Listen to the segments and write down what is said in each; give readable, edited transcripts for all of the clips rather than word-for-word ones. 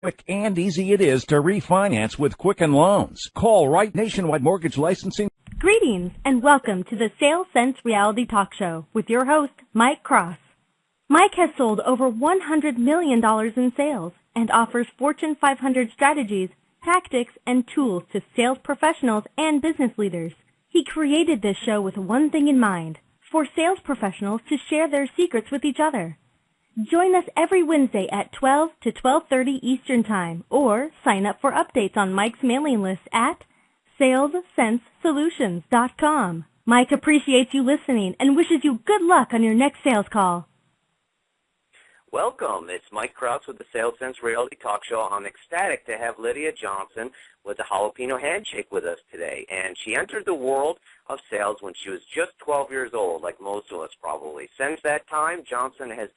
quick and easy it is to refinance with Quicken Loans. Call Wright Nationwide Mortgage Licensing. Greetings and welcome to the Sales Sense Reality Talk Show with your host, Mike Krause. Mike has sold over $100 million in sales and offers Fortune 500 strategies, tactics, and tools to sales professionals and business leaders. He created this show with one thing in mind, for sales professionals to share their secrets with each other. Join us every Wednesday at 12 to 12:30 Eastern Time, or sign up for updates on Mike's mailing list at salessensesolutions.com. Mike appreciates you listening and wishes you good luck on your next sales call. Welcome. It's Mike Krause with the Sales Sense Reality Talk Show. I'm ecstatic to have Lydia Johnson with the Jalapeno Handshake with us today. And she entered the world of sales when she was just 12 years old, like most of us probably. Since that time, Johnson has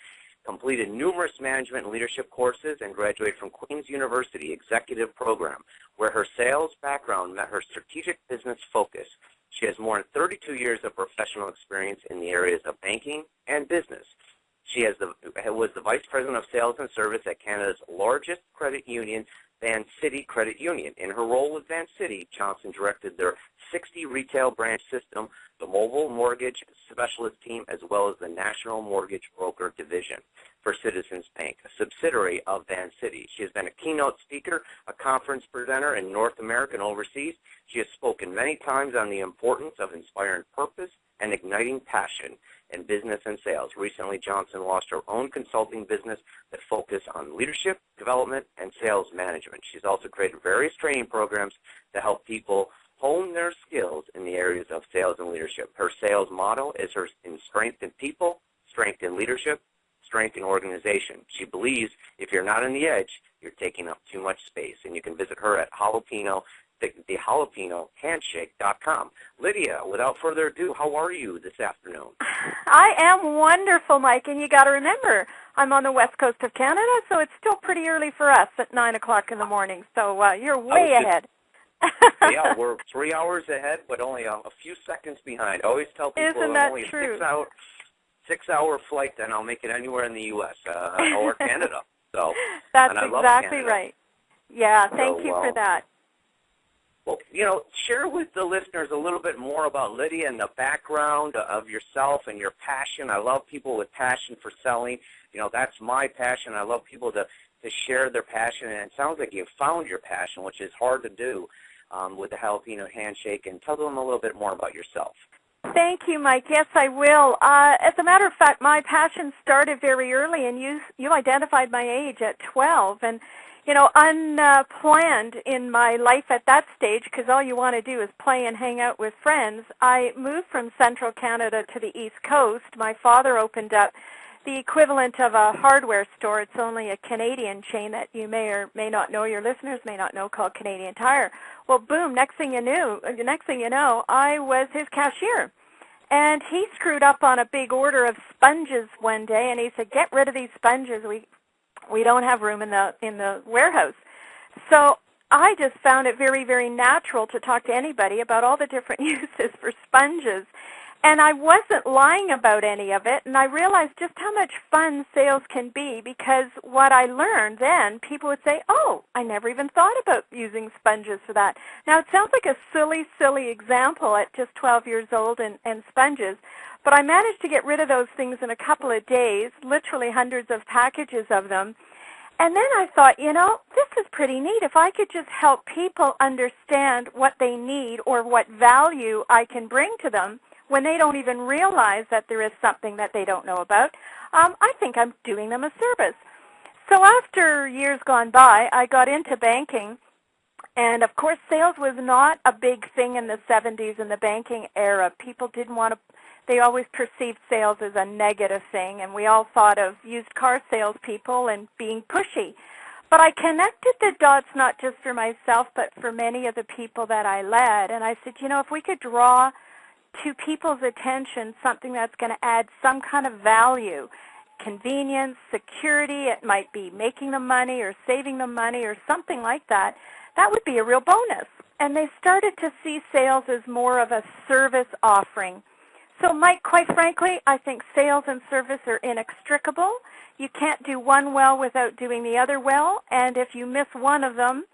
completed numerous management and leadership courses and graduated from Queen's University Executive Program, where her sales background met her strategic business focus. She has more than 32 years of professional experience in the areas of banking and business. She was the Vice President of Sales and Service at Canada's largest credit union, Van City Credit Union. In her role with Van City, Johnson directed their 60 retail branch system, the mobile mortgage specialist team, as well as the national mortgage broker division for Citizens Bank, a subsidiary of Van City. She has been a keynote speaker, a conference presenter in North America and overseas. She has spoken many times on the importance of inspiring purpose and igniting passion in business and sales. Recently, Johnson launched her own consulting business that focused on leadership, development, and sales management. She's also created various training programs to help people hone their skills in the areas of sales and leadership. Her sales motto is in strength in people, strength in leadership, strength in organization. She believes if you're not on the edge, you're taking up too much space. And you can visit her at the JalapeñoHandshake.com. Lydia, without further ado, how are you this afternoon? I am wonderful, Mike, and you got to remember, I'm on the west coast of Canada, so it's still pretty early for us at 9 o'clock in the morning, so you're way ahead. Yeah, we're 3 hours ahead, but only a few seconds behind. I always tell people Isn't that only true? a 6-hour flight, then I'll make it anywhere in the U.S. Or Canada. So that's exactly right. Yeah, thank you for that. Well, share with the listeners a little bit more about Lydia and the background of yourself and your passion. I love people with passion for selling. That's my passion. I love people to share their passion, and it sounds like you've found your passion, which is hard to do with the Jalapeno Handshake. And tell them a little bit more about yourself. Thank you, Mike. Yes, I will. As a matter of fact, my passion started very early, and you identified my age at 12. And unplanned in my life at that stage, because all you want to do is play and hang out with friends, I moved from central Canada to the East Coast. My father opened up the equivalent of a hardware store. It's only a Canadian chain that you may or may not know, your listeners may not know, called Canadian Tire. Well, boom, next thing you know, I was his cashier. And he screwed up on a big order of sponges one day, and he said, "Get rid of these sponges. We don't have room in the warehouse." So I just found it very, very natural to talk to anybody about all the different uses for sponges. And I wasn't lying about any of it, and I realized just how much fun sales can be, because what I learned then, people would say, "Oh, I never even thought about using sponges for that." Now, it sounds like a silly, silly example at just 12 years old and sponges, but I managed to get rid of those things in a couple of days, literally hundreds of packages of them. And then I thought, this is pretty neat. If I could just help people understand what they need or what value I can bring to them when they don't even realize that there is something that they don't know about, I think I'm doing them a service. So after years gone by, I got into banking. And, of course, sales was not a big thing in the 70s in the banking era. People didn't want to. They always perceived sales as a negative thing, and we all thought of used car salespeople and being pushy. But I connected the dots not just for myself, but for many of the people that I led. And I said, if we could draw to people's attention something that's going to add some kind of value, convenience, security, it might be making them money or saving them money or something like that, that would be a real bonus. And they started to see sales as more of a service offering. So, Mike, quite frankly, I think sales and service are inextricable. you can't do one well without doing the other well, and if you miss one of them,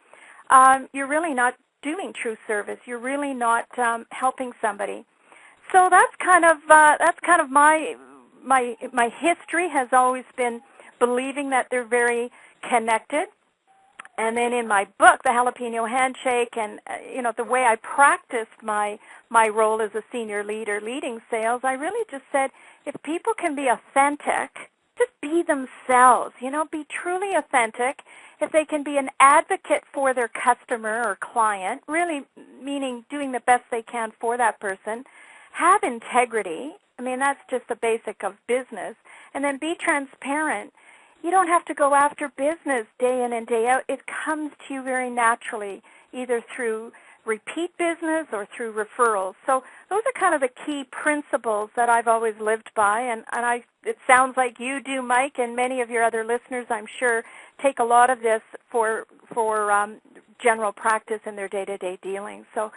you're really not doing true service. You're really not helping somebody. So that's kind of my history has always been believing that they're very connected. And then in my book, The Jalapeno Handshake, and the way I practiced my role as a senior leader leading sales, I really just said, if people can be authentic, just be themselves, be truly authentic. If they can be an advocate for their customer or client, really meaning doing the best they can for that person, have integrity. I mean, that's just the basic of business. And then be transparent. You don't have to go after business day in and day out. It comes to you very naturally, either through repeat business or through referrals. So those are kind of the key principles that I've always lived by, and it sounds like you do, Mike, and many of your other listeners, I'm sure, take a lot of this for general practice in their day-to-day dealings. So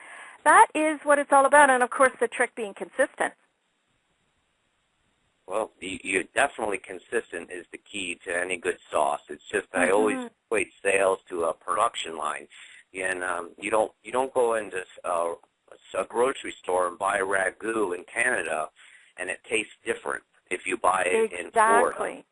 that is what it's all about, and of course the trick being consistent. Well, you're definitely consistent is the key to any good sauce. It's just I always equate sales to a production line, and you don't go into a grocery store and buy a ragu in Canada, and it tastes different if you buy it in Florida. Exactly.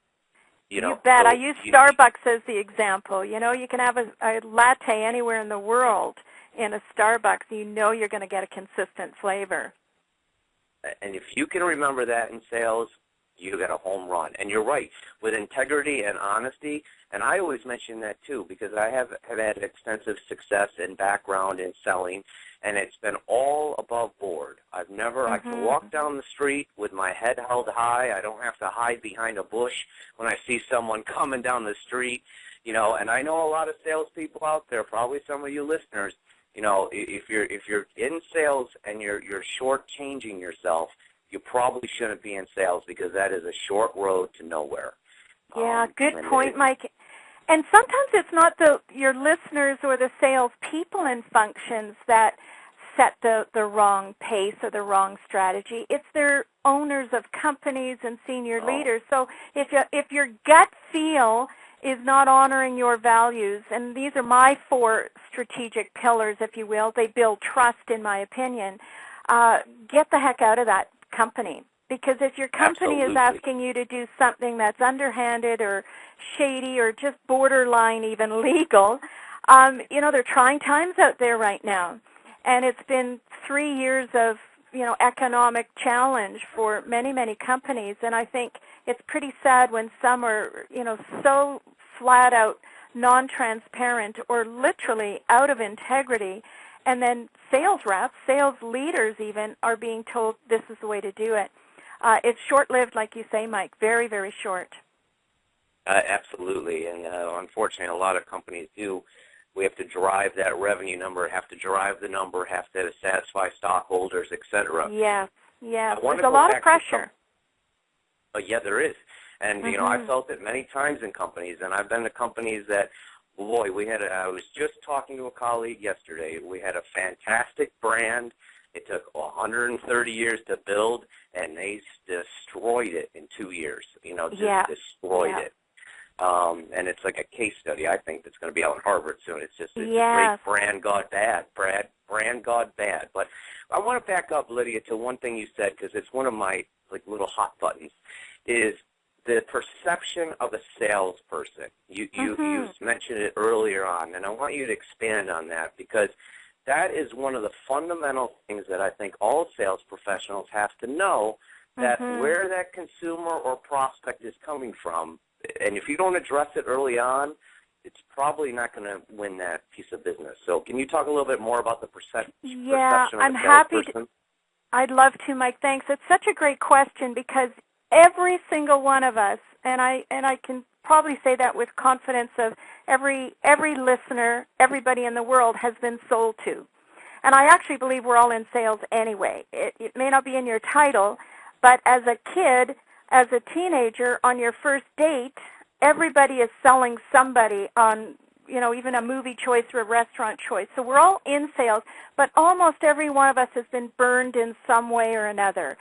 You bet. I use Starbucks as the example. You can have a latte anywhere in the world in a Starbucks. You're going to get a consistent flavor. And if you can remember that in sales, you got a home run. And you're right, with integrity and honesty, and I always mention that too because I have had extensive success and background in selling, and it's been all above board. I can walk down the street with my head held high. I don't have to hide behind a bush when I see someone coming down the street, and I know a lot of salespeople out there, probably some of you listeners, if you're in sales and you're shortchanging yourself, you probably shouldn't be in sales because that is a short road to nowhere. Yeah, good point, Mike. And sometimes it's not your listeners or the sales people in functions that set the wrong pace or the wrong strategy. It's their owners of companies and senior leaders. So if your gut feel is not honoring your values, and these are my 4 strategic pillars, if you will, they build trust, in my opinion, get the heck out of that company. Because if your company is asking you to do something that's underhanded or shady or just borderline even legal, there are trying times out there right now. And it's been 3 years of, economic challenge for many, many companies. And I think it's pretty sad when some are, so flat out non-transparent or literally out of integrity. And then sales reps, sales leaders even, are being told this is the way to do it. It's short-lived, like you say, Mike, very, very short. Absolutely, and unfortunately, a lot of companies do. We have to drive that revenue number, have to drive the number, have to satisfy stockholders, et cetera. Yes. There's a lot of pressure. Yeah, there is. And, I've felt it many times in companies, and I've been to companies that, boy, I was just talking to a colleague yesterday. We had a fantastic brand. It took 130 years to build, and they destroyed it in 2 years. Destroyed it. And it's like a case study, I think, that's going to be out in Harvard soon. It's just a great brand gone bad. Brand gone bad. But I want to back up, Lydia, to one thing you said, because it's one of my little hot buttons, is the perception of a salesperson. You mentioned it earlier on, and I want you to expand on that because that is one of the fundamental things that I think all sales professionals have to know, that where that consumer or prospect is coming from, and if you don't address it early on, it's probably not going to win that piece of business. So can you talk a little bit more about the perception of a salesperson? I'd love to, Mike. Thanks. It's such a great question because every single one of us, and I can probably say that with confidence of every listener, everybody in the world has been sold to. And I actually believe we're all in sales anyway. It may not be in your title, but as a kid, as a teenager, on your first date, everybody is selling somebody on, even a movie choice or a restaurant choice. So we're all in sales, but almost every one of us has been burned in some way or another.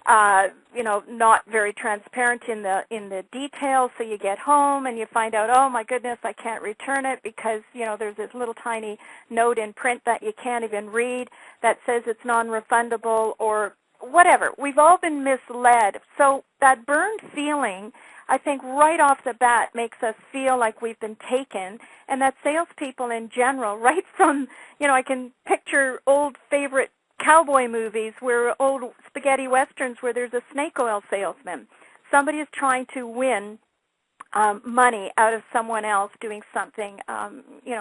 not very transparent in the details. So you get home and you find out, oh my goodness, I can't return it because there's this little tiny note in print that you can't even read that says it's non-refundable or whatever. We've all been misled. So that burned feeling, I think, right off the bat makes us feel like we've been taken, and that salespeople in general, right from, I can picture old favorite cowboy movies old spaghetti westerns where there's a snake oil salesman. Somebody is trying to win money out of someone else doing something,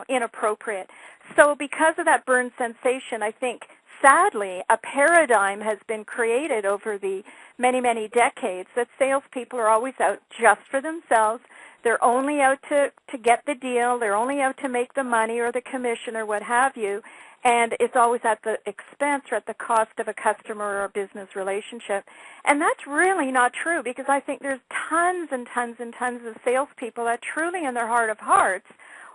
inappropriate. So because of that burn sensation, I think, sadly, a paradigm has been created over the many, many decades that salespeople are always out just for themselves. They're only out to get the deal. They're only out to make the money or the commission or what have you. And it's always at the expense or at the cost of a customer or a business relationship. And that's really not true, because I think there's tons and tons and tons of salespeople that truly in their heart of hearts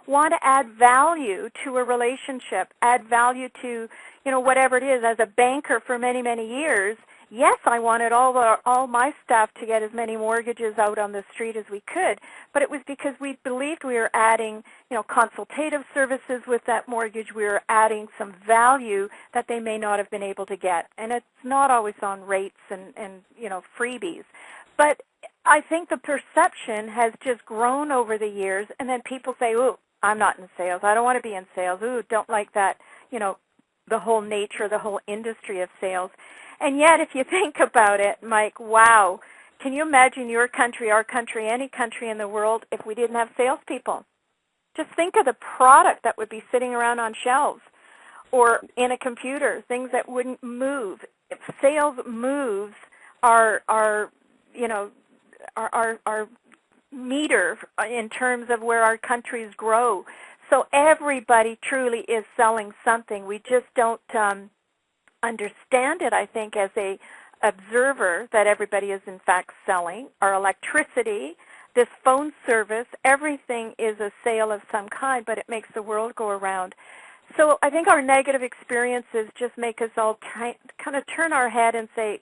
want to add value to a relationship, add value to, whatever it is. As a banker for many, many years, yes, I wanted all my staff to get as many mortgages out on the street as we could, but it was because we believed we were adding, consultative services with that mortgage. We were adding some value that they may not have been able to get, and it's not always on rates and freebies. But I think the perception has just grown over the years, and then people say, ooh, I'm not in sales. I don't want to be in sales. Ooh, don't like that, the whole nature, the whole industry of sales. And yet, if you think about it, Mike, wow, can you imagine your country, our country, any country in the world if we didn't have salespeople? Just think of the product that would be sitting around on shelves or in a computer, things that wouldn't move. If sales moves our meter in terms of where our countries grow. So everybody truly is selling something. We just don't understand it, I think, as a observer that everybody is in fact selling. Our electricity, this phone service, everything is a sale of some kind, but it makes the world go around. So I think our negative experiences just make us all kind of turn our head and say,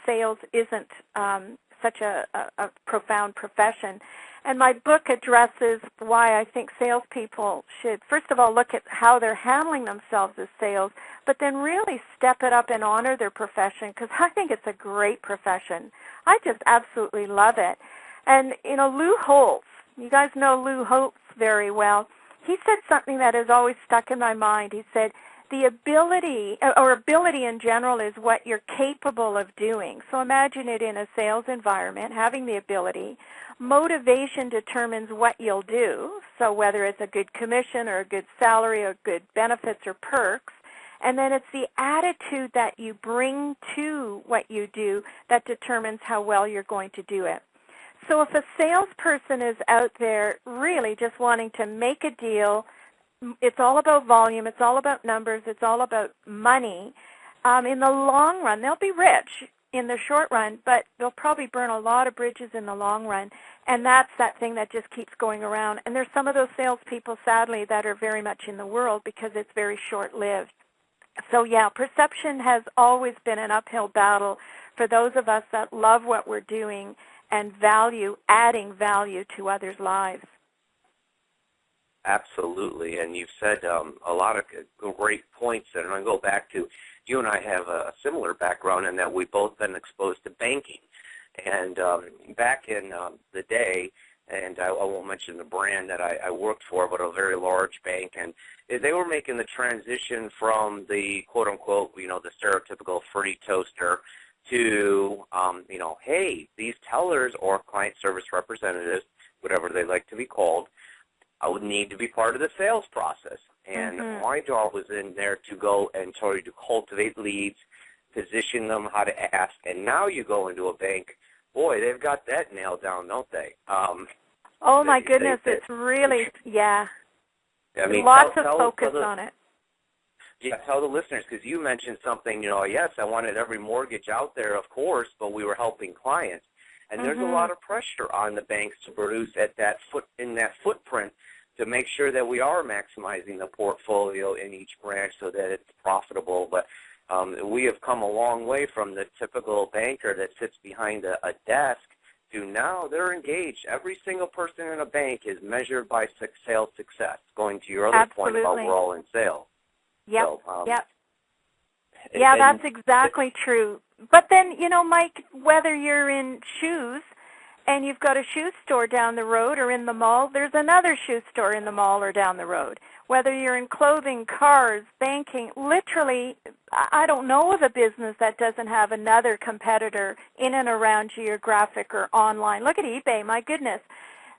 sales isn't such a profound profession. And my book addresses why I think salespeople should, first of all, look at how they're handling themselves as sales, but then really step it up and honor their profession, because I think it's a great profession. I just absolutely love it. And, Lou Holtz, you guys know Lou Holtz very well. He said something that has always stuck in my mind. He said, the ability, or ability in general, is what you're capable of doing. So imagine it in a sales environment, having the ability. Motivation determines what you'll do, so whether it's a good commission or a good salary or good benefits or perks. And then it's the attitude that you bring to what you do that determines how well you're going to do it. So if a salesperson is out there really just wanting to make a deal, it's all about volume, it's all about numbers, it's all about money. In the long run, they'll be rich in the short run, but they'll probably burn a lot of bridges in the long run. And that's that thing that just keeps going around. And there's some of those salespeople, sadly, that are very much in the world because it's very short-lived. So, yeah, perception has always been an uphill battle for those of us that love what we're doing and value adding value to others' lives. Absolutely, and you've said a lot of great points, and I'm going to go back to you and I have a similar background in that we've both been exposed to banking. And back in the day, and I won't mention the brand that I worked for, but a very large bank, and they were making the transition from the quote-unquote, the stereotypical free toaster to, hey, these tellers or client service representatives, whatever they like to be called, I would need to be part of the sales process. And my job was in there to go and try to cultivate leads, position them, how to ask. And now you go into a bank, boy, they've got that nailed down, don't they? Oh, my goodness, it's really, yeah. I mean, lots of focus on it. Yeah, tell the listeners, because you mentioned something, yes, I wanted every mortgage out there, of course, but we were helping clients. And there's a lot of pressure on the banks to produce at that footprint to make sure that we are maximizing the portfolio in each branch so that it's profitable. But We have come a long way from the typical banker that sits behind a desk to now they're engaged. Every single person in a bank is measured by sales success, going to your other point about we're all in sales. Yep, So, yep. Yeah, that's exactly true. But then, Mike, whether you're in shoes and you've got a shoe store down the road or in the mall, there's another shoe store in the mall or down the road. Whether you're in clothing, cars, banking, literally, I don't know of a business that doesn't have another competitor in and around geographic or online. Look at eBay, my goodness.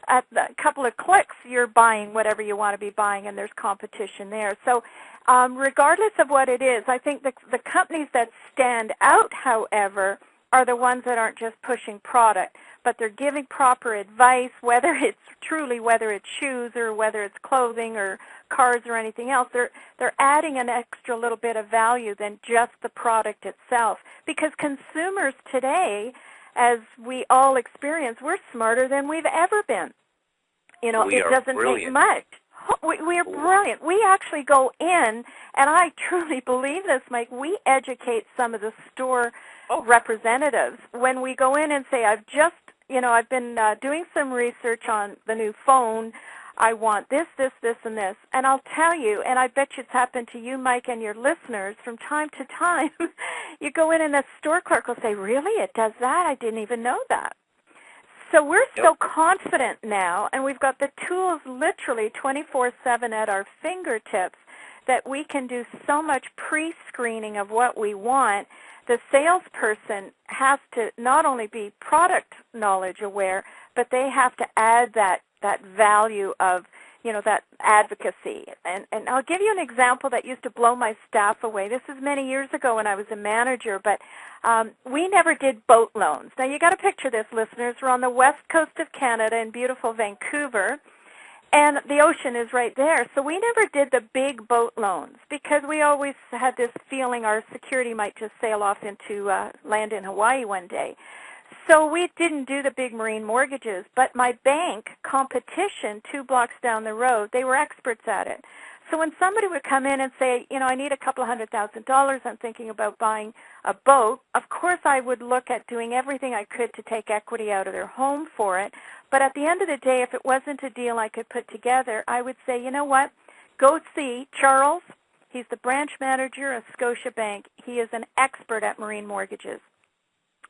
At a couple of clicks, you're buying whatever you want to be buying, and there's competition there. So regardless of what it is, I think the companies that stand out, however, are the ones that aren't just pushing product, but they're giving proper advice, whether it's shoes or whether it's clothing or cars or anything else. They're adding an extra little bit of value than just the product itself. Because consumers today, as we all experience, we're smarter than we've ever been. It doesn't take much. We are brilliant. We actually go in, and I truly believe this, Mike, we educate some of the store representatives when we go in and say, I've been doing some research on the new phone. I want this, this, this, and this. And I'll tell you, and I bet you it's happened to you, Mike, and your listeners from time to time, you go in and the store clerk will say, really, it does that? I didn't even know that. So we're so confident now, and we've got the tools literally 24/7 at our fingertips that we can do so much pre-screening of what we want. The salesperson has to not only be product knowledge aware, but they have to add that value of, that advocacy. And I'll give you an example that used to blow my staff away. This is many years ago when I was a manager, but we never did boat loans. Now, you got to picture this, listeners. We're on the west coast of Canada in beautiful Vancouver, and the ocean is right there. So we never did the big boat loans because we always had this feeling our security might just sail off into land in Hawaii one day. So we didn't do the big marine mortgages, but my bank competition 2 blocks down the road, they were experts at it. So when somebody would come in and say, I need a couple of $100,000, I'm thinking about buying a boat, of course I would look at doing everything I could to take equity out of their home for it. But at the end of the day, if it wasn't a deal I could put together, I would say, you know what, go see Charles. He's the branch manager of Scotiabank. He is an expert at marine mortgages.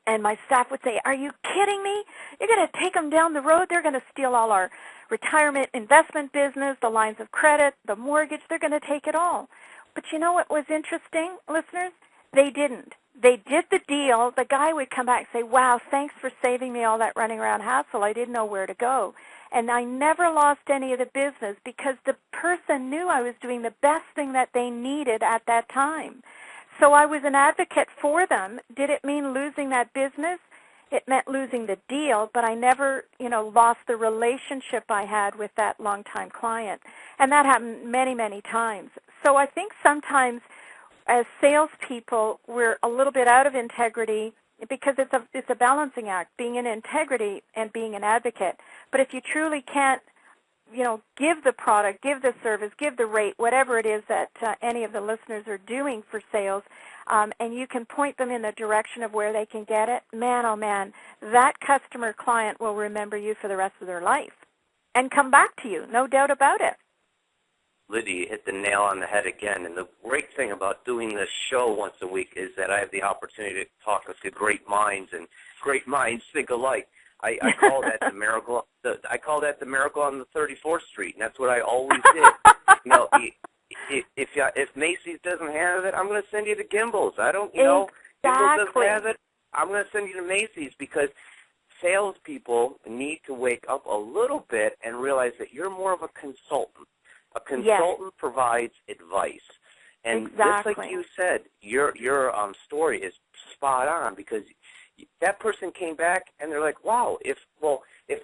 And my staff would say, are you kidding me? You're going to take them down the road? They're going to steal all our retirement investment business, the lines of credit, the mortgage. They're going to take it all. But you know what was interesting, listeners? They didn't. They did the deal. The guy would come back and say, wow, thanks for saving me all that running around hassle. I didn't know where to go. And I never lost any of the business because the person knew I was doing the best thing that they needed at that time. So I was an advocate for them. Did it mean losing that business? It meant losing the deal, but I never, lost the relationship I had with that longtime client. And that happened many, many times. So I think sometimes as salespeople, we're a little bit out of integrity because it's a balancing act, being in integrity and being an advocate. But if you truly can't, give the product, give the service, give the rate, whatever it is that any of the listeners are doing for sales, and you can point them in the direction of where they can get it, man, oh man, that customer client will remember you for the rest of their life and come back to you, no doubt about it. Lydia hit the nail on the head again, and the great thing about doing this show once a week is that I have the opportunity to talk to great minds, and great minds think alike. I call that the miracle. I call that the miracle on the 34th Street, and that's what I always did. If Macy's doesn't have it, I'm going to send you to Gimbel's. I don't, Gimbel's doesn't have it, I'm going to send you to Macy's, because salespeople need to wake up a little bit and realize that you're more of a consultant. A consultant provides advice. And just like you said, your story is spot on, because that person came back and they're like, wow, if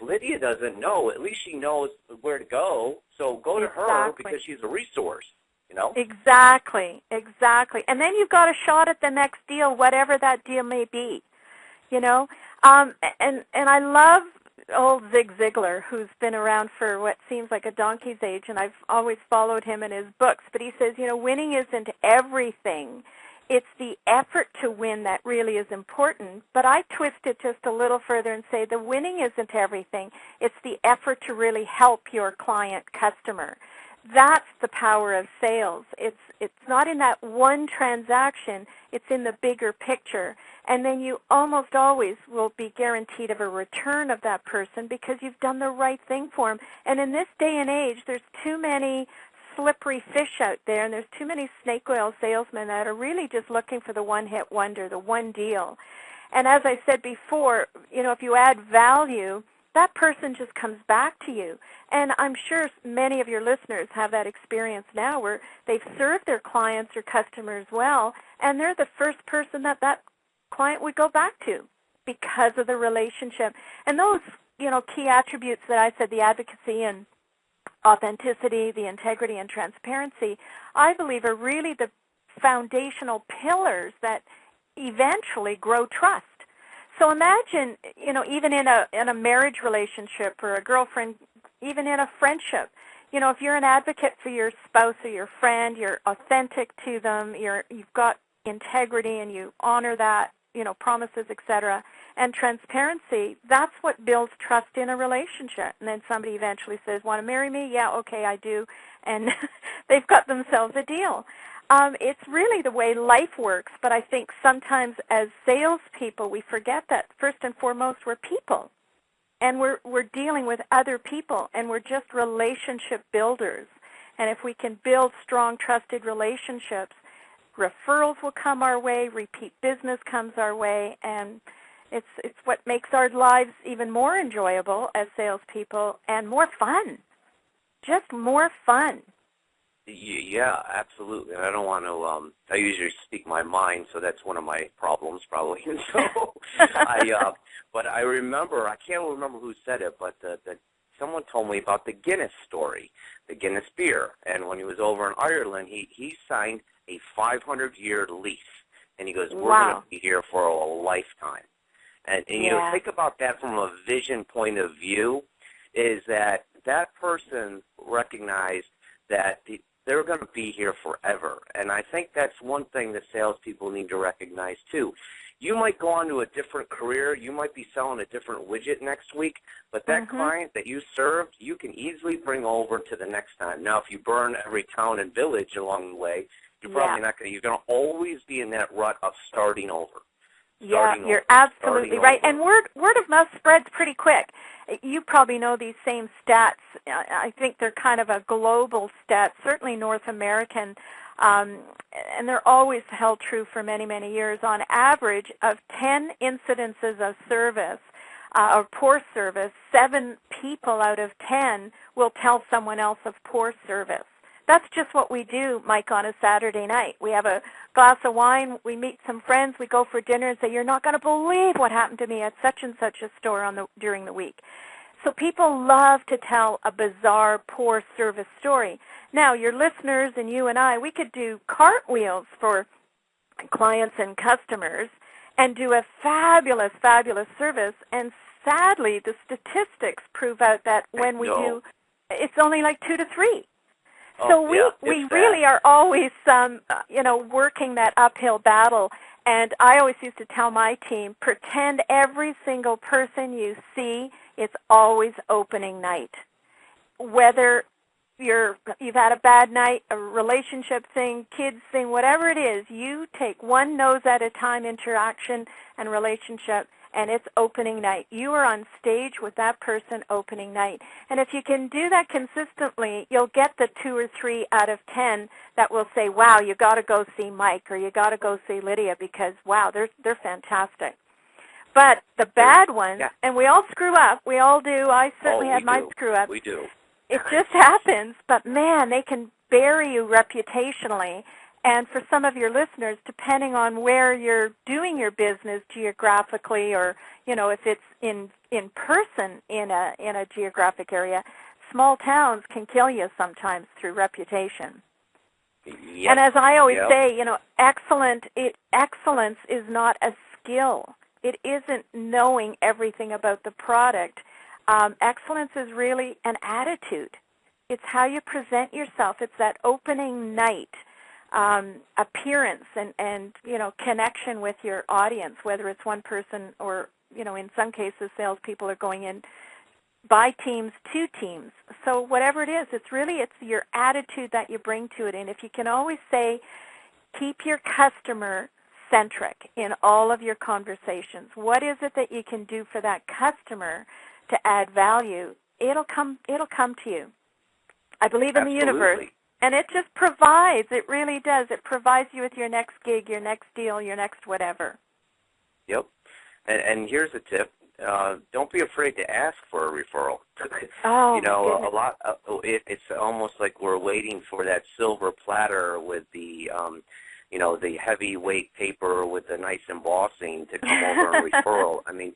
Lydia doesn't know, at least she knows where to go, so go to her because she's a resource, Exactly. And then you've got a shot at the next deal, whatever that deal may be, And I love old Zig Ziglar, who's been around for what seems like a donkey's age, and I've always followed him in his books, but he says, winning isn't everything. it's the effort to win that really is important, but I twist it just a little further and say the winning isn't everything. It's the effort to really help your client customer. That's the power of sales. It's not in that one transaction, it's in the bigger picture. And then you almost always will be guaranteed of a return of that person because you've done the right thing for them. And in this day and age, there's too many slippery fish out there, and there's too many snake oil salesmen that are really just looking for the one-hit wonder, the one deal. And as I said before, if you add value, that person just comes back to you. And I'm sure many of your listeners have that experience now where they've served their clients or customers well, and they're the first person that client would go back to because of the relationship. And those, key attributes that I said, the advocacy and authenticity, the integrity and transparency, I believe are really the foundational pillars that eventually grow trust. So imagine, even in a marriage relationship or a girlfriend, even in a friendship, if you're an advocate for your spouse or your friend, you're authentic to them, you've got integrity and you honor that, promises, etc., and transparency, that's what builds trust in a relationship. And then somebody eventually says, want to marry me? Yeah, okay, I do. And they've got themselves a deal. It's really the way life works, but I think sometimes as salespeople we forget that first and foremost we're people, and we're dealing with other people, and we're just relationship builders. And if we can build strong, trusted relationships, referrals will come our way, repeat business comes our way, and it's what makes our lives even more enjoyable as salespeople and more fun, just more fun. Yeah, absolutely. I don't want to, I usually speak my mind, so that's one of my problems probably. And so but I remember, I can't remember who said it, but someone told me about the Guinness story, the Guinness beer. And when he was over in Ireland, he signed a 500-year lease. And he goes, we're going to be here for a lifetime. And think about that from a vision point of view, is that person recognized that they're going to be here forever. And I think that's one thing that salespeople need to recognize, too. You might go on to a different career. You might be selling a different widget next week, but that client that you served, you can easily bring over to the next time. Now, if you burn every town and village along the way, you're probably not going to. You're going to always be in that rut of starting over. You're absolutely right. And word of mouth spreads pretty quick. You probably know these same stats. I think they're kind of a global stat, certainly North American, and they're always held true for many, many years. On average, of 10 incidences of service or poor service, 7 people out of 10 will tell someone else of poor service. That's just what we do, Mike, on a Saturday night. We have a glass of wine, we meet some friends, we go for dinner and say, you're not going to believe what happened to me at such and such a store during the week. So people love to tell a bizarre, poor service story. Now, your listeners and you and I, we could do cartwheels for clients and customers and do a fabulous, fabulous service. And sadly, the statistics prove out that when we do, it's only like 2 to 3. So we really are always, working that uphill battle. And I always used to tell my team, pretend every single person you see, it's always opening night. Whether you've had a bad night, a relationship thing, kids thing, whatever it is, you take one nose at a time interaction and relationship, and it's opening night. You are on stage with that person opening night. And if you can do that consistently, you'll get the 2 or 3 out of 10 that will say, wow, you got to go see Mike or you got to go see Lydia because, wow, they're fantastic. But the bad ones, and we all screw up. We all do. I certainly had my screw up. We do. It just happens. But, man, they can bury you reputationally. And for some of your listeners, depending on where you're doing your business geographically or, if it's in person in a geographic area, small towns can kill you sometimes through reputation. Yep. And as I always say, excellence is not a skill. It isn't knowing everything about the product. Excellence is really an attitude. It's how you present yourself. It's that opening night. appearance and connection with your audience, whether it's one person or, in some cases, salespeople are going in by teams to teams. So whatever it is, it's your attitude that you bring to it. And if you can always say, keep your customer centric in all of your conversations. What is it that you can do for that customer to add value? It'll come to you. I believe in the universe, and it just provides. It really does. It provides you with your next gig, your next deal, your next whatever. Yep. And here's a tip. Don't be afraid to ask for a referral. A lot. It's almost like we're waiting for that silver platter with the the heavyweight paper with the nice embossing to come over a referral. I mean,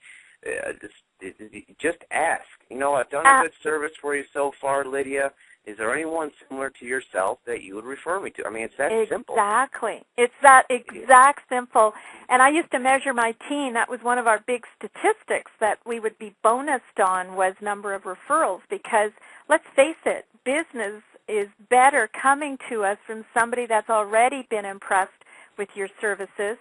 just ask. I've done a good service for you so far, Lydia. Is there anyone similar to yourself that you would refer me to? I mean, it's that simple. Exactly. It's that exact simple. And I used to measure my team. That was one of our big statistics that we would be bonused on, was number of referrals, because let's face it, business is better coming to us from somebody that's already been impressed with your services,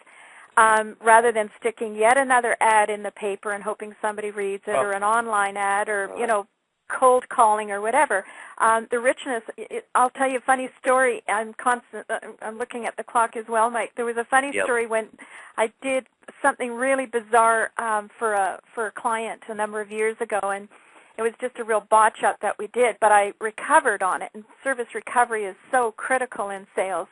rather than sticking yet another ad in the paper and hoping somebody reads it, or an online ad, or, cold calling or whatever. The richness, I'll tell you a funny story. I'm looking at the clock as well, Mike. There was a funny story when I did something really bizarre for a client a number of years ago, and it was just a real botch up that we did, but I recovered on it, and service recovery is so critical in sales.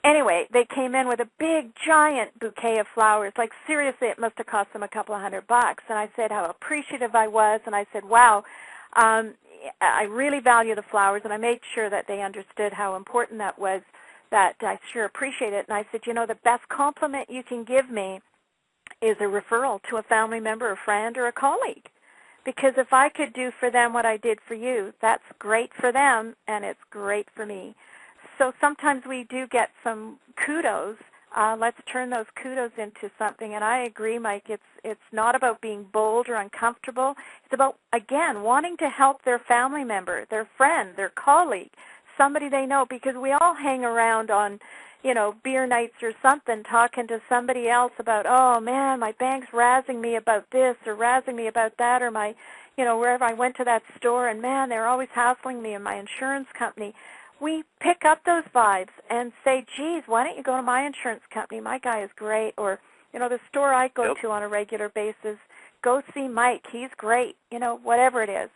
Anyway, they came in with a big, giant bouquet of flowers. Like, seriously, it must have cost them a couple of $100. And I said how appreciative I was, and I said, wow, I really value the flowers, and I made sure that they understood how important that was, that I sure appreciate it. And I said, the best compliment you can give me is a referral to a family member, a friend, or a colleague. Because if I could do for them what I did for you, that's great for them, and it's great for me. So sometimes we do get some kudos. Let's turn those kudos into something. And I agree, Mike, it's not about being bold or uncomfortable. It's about, again, wanting to help their family member, their friend, their colleague, somebody they know, because we all hang around on, beer nights or something, talking to somebody else about, oh, man, my bank's razzing me about this or razzing me about that, or my, wherever I went to that store, and, man, they're always hassling me, and my insurance company. We pick up those vibes and say, geez, why don't you go to my insurance company? My guy is great. Or, the store I go to on a regular basis, go see Mike. He's great, whatever it is.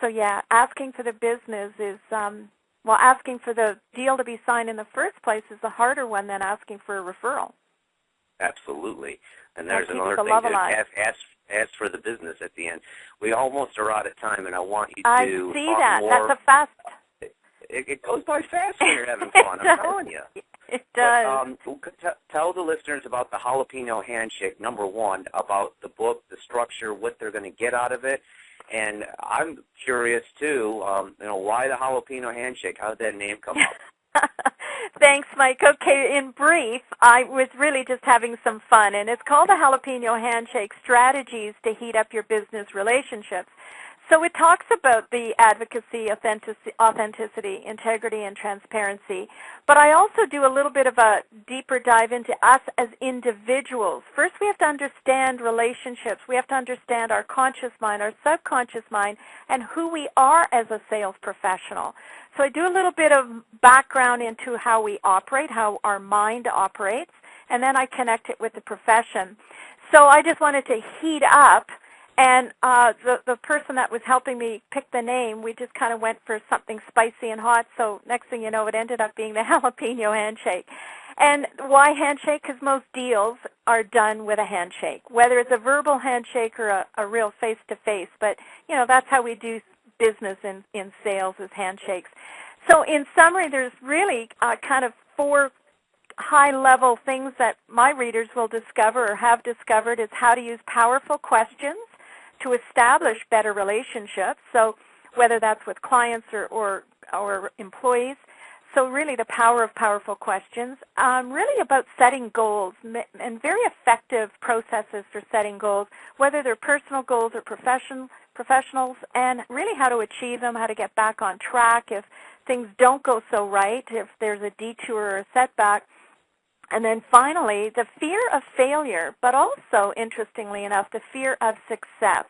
So, yeah, asking for the business is, asking for the deal to be signed in the first place is the harder one than asking for a referral. Absolutely. And there's another thing, ask for the business at the end. We almost are out of time, and I want you to I see that. More. That's a fast... It goes by fast when you're having fun, I'm telling you. It does. But, tell the listeners about the Jalapeno Handshake, number one, about the book, the structure, what they're going to get out of it. And I'm curious, too, why the Jalapeno Handshake? How did that name come up? Thanks, Mike. Okay, in brief, I was really just having some fun, and it's called the Jalapeno Handshake, Strategies to Heat Up Your Business Relationships. So it talks about the advocacy, authenticity, integrity, and transparency. But I also do a little bit of a deeper dive into us as individuals. First, we have to understand relationships. We have to understand our conscious mind, our subconscious mind, and who we are as a sales professional. So I do a little bit of background into how we operate, how our mind operates, and then I connect it with the profession. So I just wanted to heat up. And the person that was helping me pick the name, we just kind of went for something spicy and hot. So next thing you know, it ended up being the Jalapeno Handshake. And why handshake? Because most deals are done with a handshake, whether it's a verbal handshake or a real face-to-face. But, that's how we do business in sales, is handshakes. So in summary, there's really kind of 4 high-level things that my readers will discover or have discovered, is how to use powerful questions to establish better relationships, so whether that's with clients or employees. So really the power of powerful questions, really about setting goals and very effective processes for setting goals, whether they're personal goals or professionals, and really how to achieve them, how to get back on track if things don't go so right, if there's a detour or a setback. And then finally, the fear of failure, but also, interestingly enough, the fear of success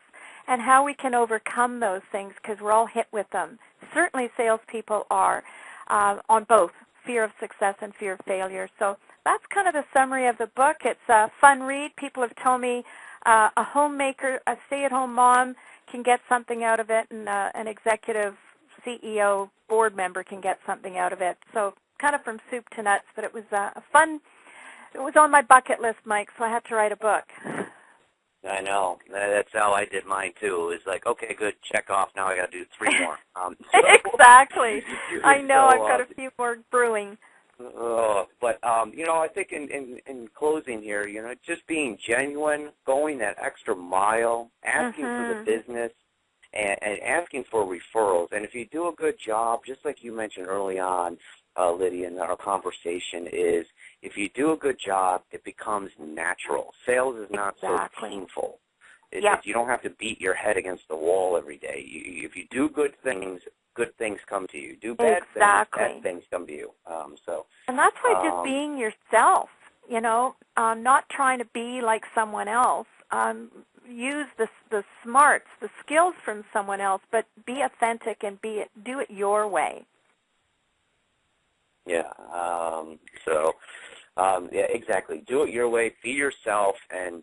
and how we can overcome those things, because we're all hit with them. Certainly salespeople are on both fear of success and fear of failure. So that's kind of the summary of the book. It's a fun read. People have told me a homemaker, a stay-at-home mom can get something out of it, and an executive CEO board member can get something out of it. So kind of from soup to nuts, but it was a fun, it was on my bucket list, Mike, so I had to write a book. I know. That's how I did mine, too. It was like, okay, good, check off. Now I got to do 3 more. Exactly. I know. So, I've got a few more brewing. But, I think in closing here, just being genuine, going that extra mile, asking for the business, and asking for referrals. And if you do a good job, just like you mentioned early on, Lydia, in our conversation, is if you do a good job, it becomes natural. Sales is not so painful. You don't have to beat your head against the wall every day. If you do good things come to you. Do bad things, bad things come to you. And that's why just being yourself, not trying to be like someone else. Use the smarts, the skills from someone else, but be authentic and do it your way. Yeah. Yeah, exactly. Do it your way. Be yourself, and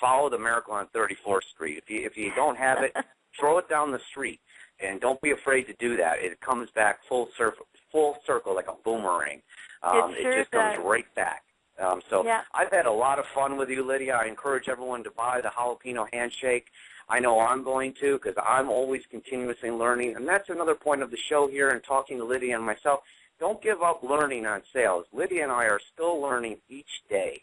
follow the miracle on 34th Street. If you don't have it, throw it down the street, and don't be afraid to do that. It comes back full circle like a boomerang. It just comes right back. I've had a lot of fun with you, Lydia. I encourage everyone to buy the Jalapeno Handshake. I know I'm going to, because I'm always continuously learning, and that's another point of the show here and talking to Lydia and myself. Don't give up learning on sales. Lydia and I are still learning each day.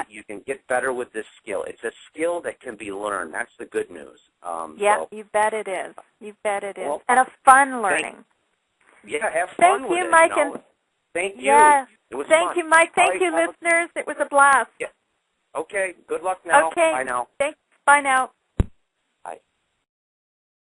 You can get better with this skill. It's a skill that can be learned. That's the good news. You bet it is. You bet it is. Well, and a fun learning. Have fun with it. Thank you, Mike. Thank you. Yeah. It was Thank fun. you, Mike. Thank you, listeners. It was a blast. Yeah. Okay. Good luck now. Okay. Bye now. Thanks. Bye now.